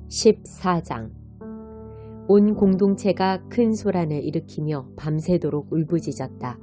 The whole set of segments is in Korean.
14장. 온 공동체가 큰 소란을 일으키며 밤새도록 울부짖었다.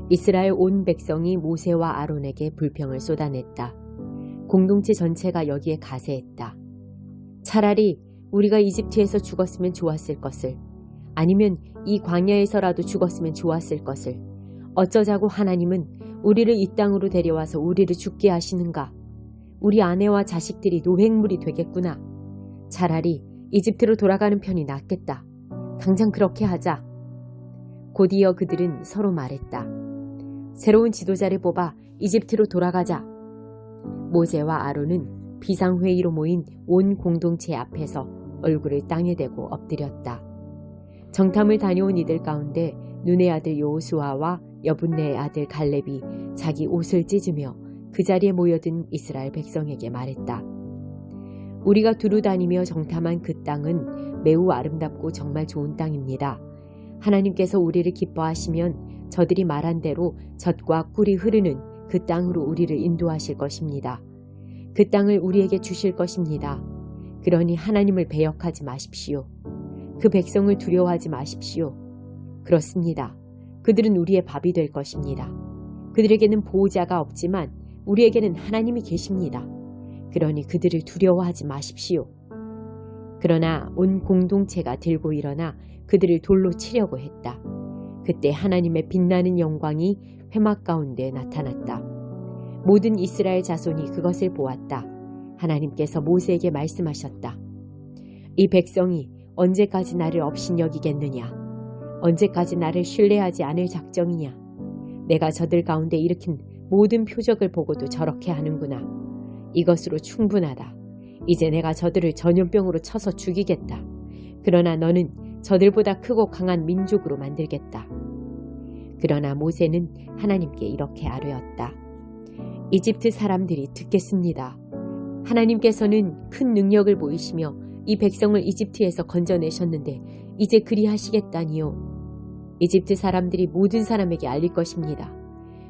이스라엘 온 백성이 모세와 아론에게 불평을 쏟아냈다. 공동체 전체가 여기에 가세했다. 차라리 우리가 이집트에서 죽었으면 좋았을 것을, 아니면 이 광야에서라도 죽었으면 좋았을 것을, 어쩌자고 하나님은 우리를 이 땅으로 데려와서 우리를 죽게 하시는가? 우리 아내와 자식들이 노획물이 되겠구나. 차라리 이집트로 돌아가는 편이 낫겠다. 당장 그렇게 하자. 곧이어 그들은 서로 말했다. 새로운 지도자를 뽑아 이집트로 돌아가자. 모세와 아론은 비상회의로 모인 온 공동체 앞에서 얼굴을 땅에 대고 엎드렸다. 정탐을 다녀온 이들 가운데 눈의 아들 여호수아와 여분네의 아들 갈렙이 자기 옷을 찢으며 그 자리에 모여든 이스라엘 백성에게 말했다. 우리가 두루 다니며 정탐한 그 땅은 매우 아름답고 정말 좋은 땅입니다. 하나님께서 우리를 기뻐하시면 저들이 말한 대로 젖과 꿀이 흐르는 그 땅으로 우리를 인도하실 것입니다. 그 땅을 우리에게 주실 것입니다. 그러니 하나님을 배역하지 마십시오. 그 백성을 두려워하지 마십시오. 그렇습니다. 그들은 우리의 밥이 될 것입니다. 그들에게는 보호자가 없지만 우리에게는 하나님이 계십니다. 그러니 그들을 두려워하지 마십시오. 그러나 온 공동체가 들고 일어나 그들을 돌로 치려고 했다. 그때 하나님의 빛나는 영광이 회막 가운데 나타났다. 모든 이스라엘 자손이 그것을 보았다. 하나님께서 모세에게 말씀하셨다. 이 백성이 언제까지 나를 업신여기겠느냐? 언제까지 나를 신뢰하지 않을 작정이냐? 내가 저들 가운데 일으킨 모든 표적을 보고도 저렇게 하는구나. 이것으로 충분하다. 이제 내가 저들을 전염병으로 쳐서 죽이겠다. 그러나 너는 저들보다 크고 강한 민족으로 만들겠다. 그러나 모세는 하나님께 이렇게 아뢰었다. 이집트 사람들이 듣겠습니다. 하나님께서는 큰 능력을 보이시며 이 백성을 이집트에서 건져내셨는데 이제 그리하시겠다니요. 이집트 사람들이 모든 사람에게 알릴 것입니다.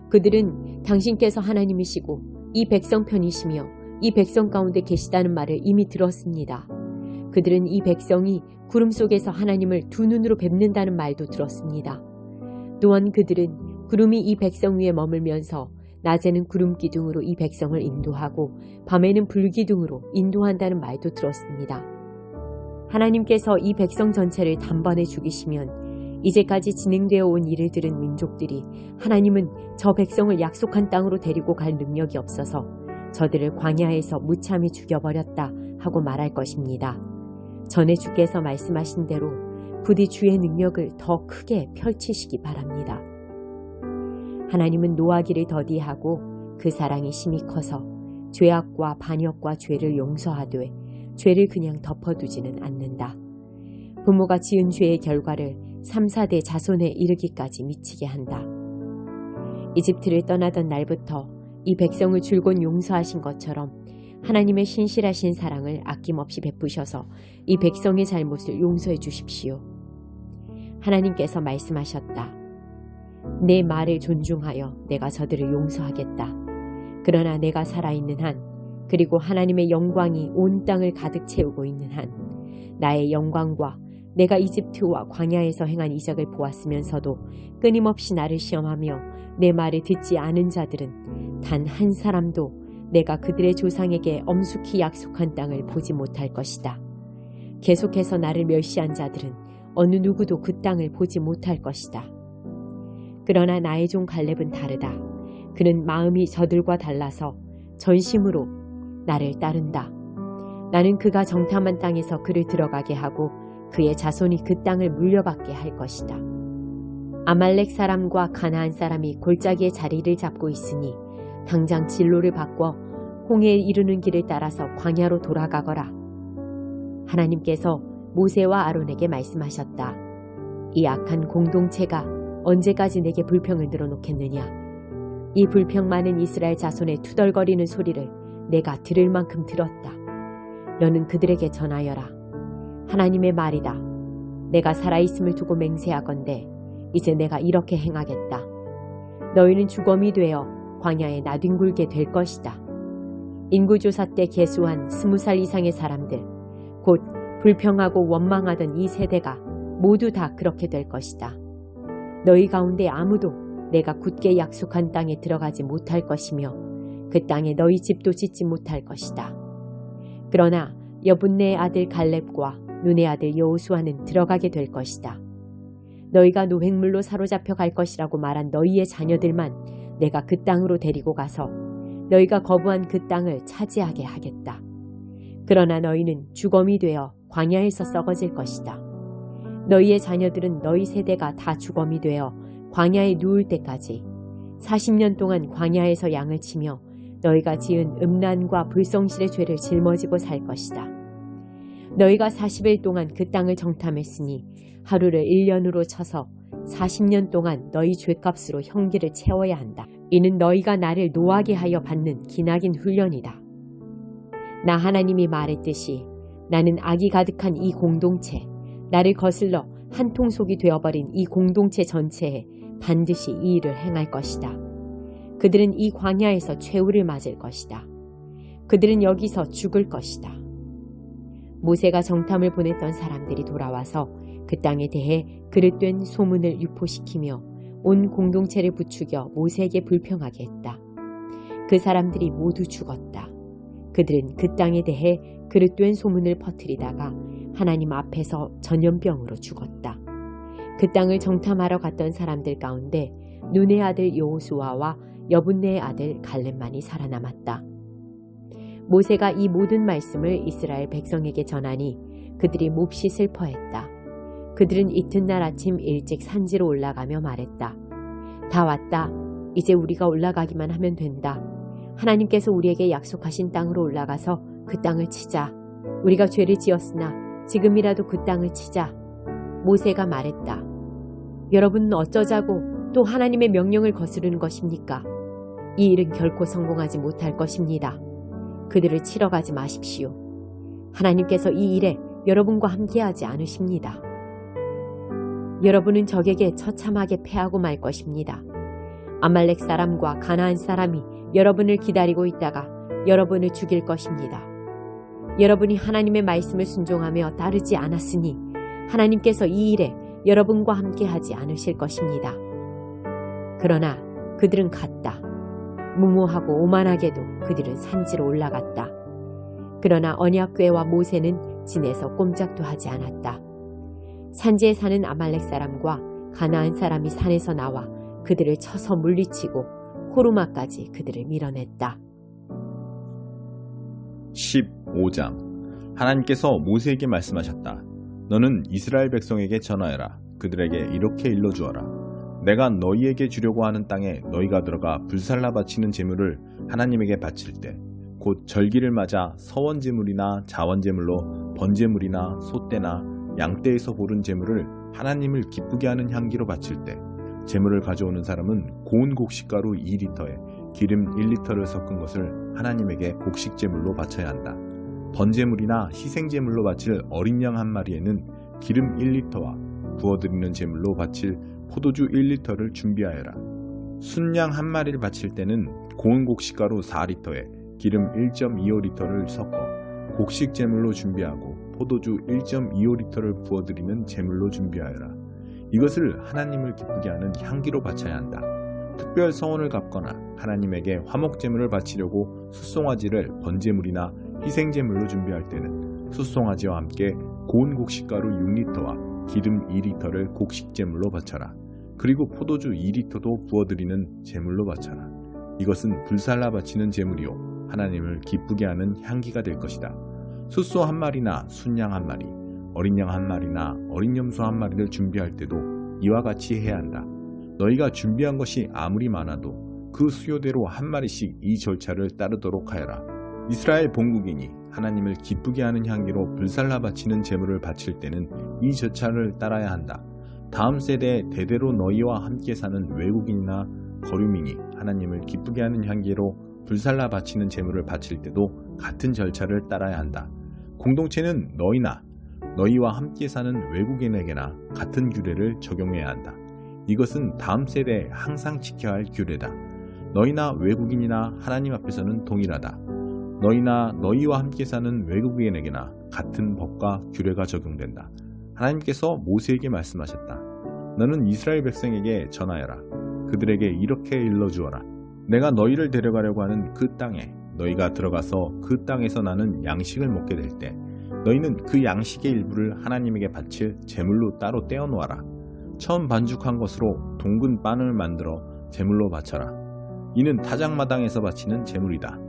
그들은 당신께서 하나님이시고 이 백성 편이시며 이 백성 가운데 계시다는 말을 이미 들었습니다. 그들은 이 백성이 구름 속에서 하나님을 두 눈으로 뵙는다는 말도 들었습니다. 또한 그들은 구름이 이 백성 위에 머물면서 낮에는 구름 기둥으로 이 백성을 인도하고 밤에는 불 기둥으로 인도한다는 말도 들었습니다. 하나님께서 이 백성 전체를 단번에 죽이시면 이제까지 진행되어 온 일을 들은 민족들이 하나님은 저 백성을 약속한 땅으로 데리고 갈 능력이 없어서 저들을 광야에서 무참히 죽여버렸다 하고 말할 것입니다. 전에 주께서 말씀하신 대로 부디 주의 능력을 더 크게 펼치시기 바랍니다. 하나님은 노하기를 더디하고 그 사랑이 심히 커서 죄악과 반역과 죄를 용서하되 죄를 그냥 덮어두지는 않는다. 부모가 지은 죄의 결과를 3, 4대 자손에 이르기까지 미치게 한다. 이집트를 떠나던 날부터 이 백성을 줄곧 용서하신 것처럼 하나님의 신실하신 사랑을 아낌없이 베푸셔서 이 백성의 잘못을 용서해 주십시오. 하나님께서 말씀하셨다. 내 말을 존중하여 내가 저들을 용서하겠다. 그러나 내가 살아있는 한, 그리고 하나님의 영광이 온 땅을 가득 채우고 있는 한, 나의 영광과 내가 이집트와 광야에서 행한 이적을 보았으면서도 끊임없이 나를 시험하며 내 말을 듣지 않은 자들은 단 한 사람도 내가 그들의 조상에게 엄숙히 약속한 땅을 보지 못할 것이다. 계속해서 나를 멸시한 자들은 어느 누구도 그 땅을 보지 못할 것이다. 그러나 나의 종 갈렙은 다르다. 그는 마음이 저들과 달라서 전심으로 나를 따른다. 나는 그가 정탐한 땅에서 그를 들어가게 하고 그의 자손이 그 땅을 물려받게 할 것이다. 아말렉 사람과 가나안 사람이 골짜기에 자리를 잡고 있으니 당장 진로를 바꿔 홍해에 이르는 길을 따라서 광야로 돌아가거라. 하나님께서 모세와 아론에게 말씀하셨다. 이 악한 공동체가 언제까지 내게 불평을 늘어놓겠느냐. 이 불평 많은 이스라엘 자손의 투덜거리는 소리를 내가 들을 만큼 들었다. 너는 그들에게 전하여라. 하나님의 말이다. 내가 살아있음을 두고 맹세하건대 이제 내가 이렇게 행하겠다. 너희는 주검이 되어 광야에 나뒹굴게 될 것이다. 인구조사 때 계수한 20살 이상의 사람들, 곧 불평하고 원망하던 이 세대가 모두 다 그렇게 될 것이다. 너희 가운데 아무도 내가 굳게 약속한 땅에 들어가지 못할 것이며 그 땅에 너희 집도 짓지 못할 것이다. 그러나 여분네의 아들 갈렙과 눈의 아들 여호수아는 들어가게 될 것이다. 너희가 노획물로 사로잡혀 갈 것이라고 말한 너희의 자녀들만 내가 그 땅으로 데리고 가서 너희가 거부한 그 땅을 차지하게 하겠다. 그러나 너희는 주검이 되어 광야에서 썩어질 것이다. 너희의 자녀들은 너희 세대가 다 주검이 되어 광야에 누울 때까지 40년 동안 광야에서 양을 치며 너희가 지은 음란과 불성실의 죄를 짊어지고 살 것이다. 너희가 40일 동안 그 땅을 정탐했으니 하루를 1년으로 쳐서 40년 동안 너희 죄값으로 형기를 채워야 한다. 이는 너희가 나를 노하게 하여 받는 기나긴 훈련이다. 나 하나님이 말했듯이 나는 악이 가득한 이 공동체, 나를 거슬러 한 통속이 되어버린 이 공동체 전체에 반드시 이 일을 행할 것이다. 그들은 이 광야에서 최후를 맞을 것이다. 그들은 여기서 죽을 것이다. 모세가 정탐을 보냈던 사람들이 돌아와서 그 땅에 대해 그릇된 소문을 유포시키며 온 공동체를 부추겨 모세에게 불평하게 했다. 그 사람들이 모두 죽었다. 그들은 그 땅에 대해 그릇된 소문을 퍼뜨리다가 하나님 앞에서 전염병으로 죽었다. 그 땅을 정탐하러 갔던 사람들 가운데 눈의 아들 여호수아와 여분네의 아들 갈렙만이 살아남았다. 모세가 이 모든 말씀을 이스라엘 백성에게 전하니 그들이 몹시 슬퍼했다. 그들은 이튿날 아침 일찍 산지로 올라가며 말했다. 다 왔다. 이제 우리가 올라가기만 하면 된다. 하나님께서 우리에게 약속하신 땅으로 올라가서 그 땅을 치자. 우리가 죄를 지었으나 지금이라도 그 땅을 치자. 모세가 말했다. 여러분은 어쩌자고 또 하나님의 명령을 거스르는 것입니까? 이 일은 결코 성공하지 못할 것입니다. 그들을 치러 가지 마십시오. 하나님께서 이 일에 여러분과 함께하지 않으십니다. 여러분은 적에게 처참하게 패하고 말 것입니다. 아말렉 사람과 가나안 사람이 여러분을 기다리고 있다가 여러분을 죽일 것입니다. 여러분이 하나님의 말씀을 순종하며 따르지 않았으니 하나님께서 이 일에 여러분과 함께하지 않으실 것입니다. 그러나 그들은 갔다. 무모하고 오만하게도 그들은 산지로 올라갔다. 그러나 언약궤와 모세는 진에서 꼼짝도 하지 않았다. 산지에 사는 아말렉 사람과 가나안 사람이 산에서 나와 그들을 쳐서 물리치고 호르마까지 그들을 밀어냈다. 15장 하나님께서 모세에게 말씀하셨다. 너는 이스라엘 백성에게 전하여라. 그들에게 이렇게 일러주어라. 내가 너희에게 주려고 하는 땅에 너희가 들어가 불살라 바치는 제물을 하나님에게 바칠 때 곧 절기를 맞아 서원제물이나 자원제물로 번제물이나 소떼나 양떼에서 고른 제물을 하나님을 기쁘게 하는 향기로 바칠 때 제물을 가져오는 사람은 고운 곡식가루 2리터에 기름 1리터를 섞은 것을 하나님에게 곡식제물로 바쳐야 한다. 번제물이나 희생제물로 바칠 어린 양 한 마리에는 기름 1리터와 부어드리는 제물로 바칠 포도주 1리터를 준비하여라. 순양 한 마리를 바칠 때는 고운 곡식가루 4리터에 기름 1.25리터를 섞어 곡식 제물로 준비하고 포도주 1.25리터를 부어드리는 제물로 준비하여라. 이것을 하나님을 기쁘게 하는 향기로 바쳐야 한다. 특별 서원을 갚거나 하나님에게 화목제물을 바치려고 숫송아지를 번제물이나 희생제물로 준비할 때는 숫송아지와 함께 고운 곡식가루 6리터와 기름 2리터를 곡식제물로 바쳐라. 그리고 포도주 2리터도 부어드리는 제물로 바쳐라. 이것은 불살라 바치는 제물이요 하나님을 기쁘게 하는 향기가 될 것이다. 숫소 한 마리나 순양 한 마리, 어린 양 한 마리나 어린 염소 한 마리를 준비할 때도 이와 같이 해야 한다. 너희가 준비한 것이 아무리 많아도 그 수요대로 한 마리씩 이 절차를 따르도록 하여라. 이스라엘 본국인이 하나님을 기쁘게 하는 향기로 불살라 바치는 제물을 바칠 때는 이 절차를 따라야 한다. 다음 세대에 대대로 너희와 함께 사는 외국인이나 거류민이 하나님을 기쁘게 하는 향기로 불살라 바치는 제물을 바칠 때도 같은 절차를 따라야 한다. 공동체는 너희와 함께 사는 외국인에게나 같은 규례를 적용해야 한다. 이것은 다음 세대에 항상 지켜야 할 규례다. 너희나 외국인이나 하나님 앞에서는 동일하다. 너희나 너희와 함께 사는 외국인에게나 같은 법과 규례가 적용된다. 하나님께서 모세에게 말씀하셨다. 너는 이스라엘 백성에게 전하여라. 그들에게 이렇게 일러주어라. 내가 너희를 데려가려고 하는 그 땅에 너희가 들어가서 그 땅에서 나는 양식을 먹게 될 때 너희는 그 양식의 일부를 하나님에게 바칠 제물로 따로 떼어놓아라. 처음 반죽한 것으로 동근 빵을 만들어 제물로 바쳐라. 이는 타작마당에서 바치는 제물이다.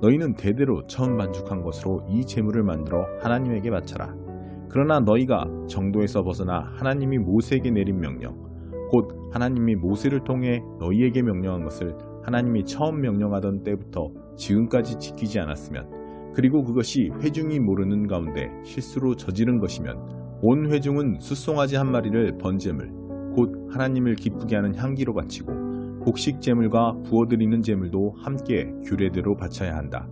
너희는 대대로 처음 반죽한 것으로 이 제물을 만들어 하나님에게 바쳐라. 그러나 너희가 정도에서 벗어나 하나님이 모세에게 내린 명령, 곧 하나님이 모세를 통해 너희에게 명령한 것을 하나님이 처음 명령하던 때부터 지금까지 지키지 않았으면, 그리고 그것이 회중이 모르는 가운데 실수로 저지른 것이면 온 회중은 숫송아지 한 마리를 번제물, 곧 하나님을 기쁘게 하는 향기로 바치고 곡식 제물과 부어드리는 제물도 함께 규례대로 바쳐야 한다.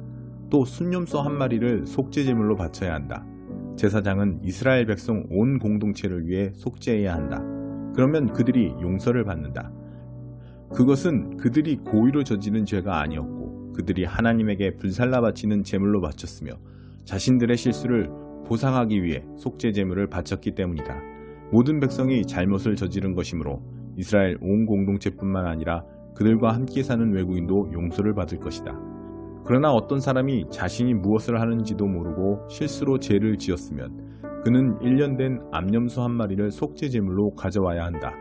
또 순념소 한 마리를 속죄 제물로 바쳐야 한다. 제사장은 이스라엘 백성 온 공동체를 위해 속죄해야 한다. 그러면 그들이 용서를 받는다. 그것은 그들이 고의로 저지른 죄가 아니었고 그들이 하나님에게 불살라 바치는 제물로 바쳤으며 자신들의 실수를 보상하기 위해 속죄 제물을 바쳤기 때문이다. 모든 백성이 잘못을 저지른 것이므로 이스라엘 온 공동체뿐만 아니라 그들과 함께 사는 외국인도 용서를 받을 것이다. 그러나 어떤 사람이 자신이 무엇을 하는지도 모르고 실수로 죄를 지었으면 그는 1년 된 암염소 한 마리를 속죄 제물로 가져와야 한다.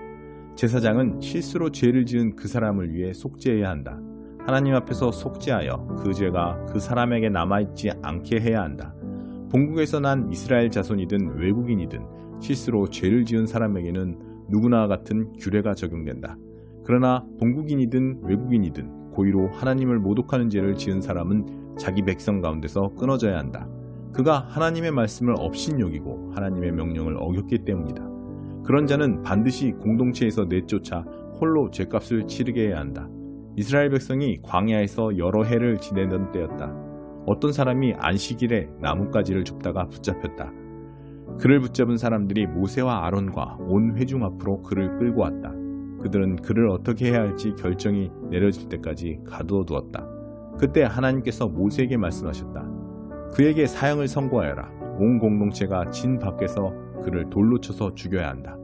제사장은 실수로 죄를 지은 그 사람을 위해 속죄해야 한다. 하나님 앞에서 속죄하여 그 죄가 그 사람에게 남아있지 않게 해야 한다. 본국에서 난 이스라엘 자손이든 외국인이든 실수로 죄를 지은 사람에게는 누구나 같은 규례가 적용된다. 그러나 본국인이든 외국인이든 고의로 하나님을 모독하는 죄를 지은 사람은 자기 백성 가운데서 끊어져야 한다. 그가 하나님의 말씀을 업신여기고 하나님의 명령을 어겼기 때문이다. 그런 자는 반드시 공동체에서 내쫓아 홀로 죄값을 치르게 해야 한다. 이스라엘 백성이 광야에서 여러 해를 지내던 때였다. 어떤 사람이 안식일에 나뭇가지를 줍다가 붙잡혔다. 그를 붙잡은 사람들이 모세와 아론과 온 회중 앞으로 그를 끌고 왔다. 그들은 그를 어떻게 해야 할지 결정이 내려질 때까지 가두어 두었다. 그때 하나님께서 모세에게 말씀하셨다. 그에게 사형을 선고하여라. 온 공동체가 진 밖에서 그를 돌로 쳐서 죽여야 한다.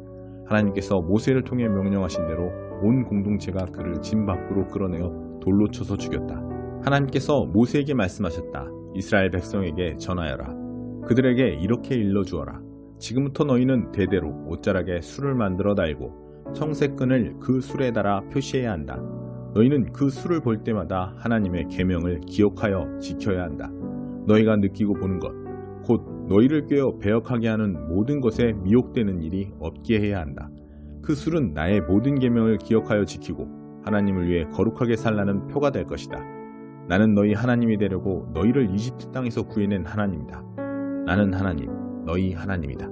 하나님께서 모세를 통해 명령하신 대로 온 공동체가 그를 진 밖으로 끌어내어 돌로 쳐서 죽였다. 하나님께서 모세에게 말씀하셨다. 이스라엘 백성에게 전하여라. 그들에게 이렇게 일러주어라. 지금부터 너희는 대대로 옷자락에 술을 만들어 달고 청색끈을 그 술에 달아 표시해야 한다. 너희는 그 술을 볼 때마다 하나님의 계명을 기억하여 지켜야 한다. 너희가 느끼고 보는 것, 곧 너희를 꿰어 배역하게 하는 모든 것에 미혹되는 일이 없게 해야 한다. 그 술은 나의 모든 계명을 기억하여 지키고 하나님을 위해 거룩하게 살라는 표가 될 것이다. 나는 너희 하나님이 되려고 너희를 이집트 땅에서 구해낸 하나님이다. 나는 하나님, 너희 하나님이다.